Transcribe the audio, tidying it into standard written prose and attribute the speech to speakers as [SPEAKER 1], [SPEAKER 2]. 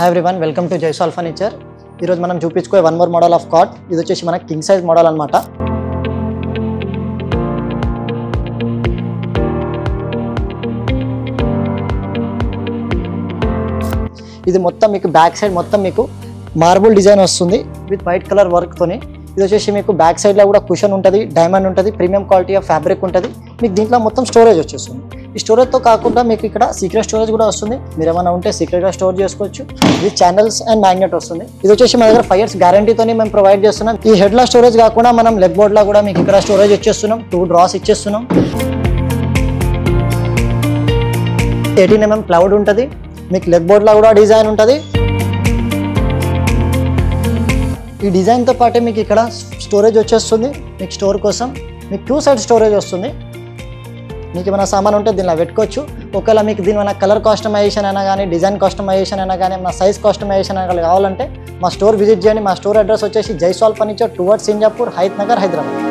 [SPEAKER 1] Hi everyone, welcome to Jaisal furniture. ఈరోజు మనం చూపించుకోే one more model of cot. ఇది వచ్చేసి మన కింగ్ సైజ్ మోడల్ అనమాట. ఇది మొత్తం మీకు బ్యాక్ సైడ్ మొత్తం మీకు మార్బుల్ డిజైన్ వస్తుంది విత్ వైట్ కలర్ వర్క్తోని. ఇది వచ్చేసి మీకు బ్యాక్ సైడ్లో కూడా కుషన్ ఉంటుంది, డైమండ్ ఉంటుంది, ప్రీమియం క్వాలిటీ ఆఫ్ ఫ్యాబ్రిక్ ఉంటుంది. మీకు దీంట్లో మొత్తం స్టోరేజ్ వచ్చేస్తుంది. ఈ స్టోరేజ్తో కాకుండా మీకు ఇక్కడ సీక్రెట్ స్టోరేజ్ కూడా వస్తుంది. మీరు ఏమైనా ఉంటే సీక్రెట్గా స్టోర్ చేసుకోవచ్చు. ఇది ఛానల్స్ అండ్ మ్యాగ్నెట్ వస్తుంది. ఇది వచ్చేసి మన దగ్గర 5 years గ్యారంటీతోని మేము ప్రొవైడ్ చేస్తున్నాం. ఈ హెడ్లా స్టోరేజ్ కాకుండా మనం లెగ్ బోర్డ్లో కూడా మీకు ఇక్కడ స్టోరేజ్ ఇచ్చేస్తున్నాం. 2 drawers ఇచ్చేస్తున్నాం. 18 mm క్లౌడ్ ఉంటుంది. మీకు లెగ్ బోర్డ్లో కూడా డిజైన్ ఉంటుంది. ఈ డిజైన్తో పాటే మీకు ఇక్కడ స్టోరేజ్ వచ్చేస్తుంది. మీకు స్టోర్ కోసం మీకు 2 sides స్టోరేజ్ వస్తుంది. మీకు ఏమైనా సామాన్ ఉంటే దీనిలో పెట్టుకోవచ్చు. ఒకవేళ మీకు దీనివల్ల కలర్ కస్టమైజేషన్ అయినా కానీ, డిజైన్ కస్టమైజేషన్ అయినా కానీ, మన సైజ్ కస్టమైజేషన్ అయినా కావాలంటే మా స్టోర్ విజిట్ చేయండి. మా స్టోర్ అడ్రస్ వచ్చేసి జైసాల్ ఫర్నిచర్ టువర్డ్స్ సింజాపూర్, హైత్ నగర్, హైదరాబాద్.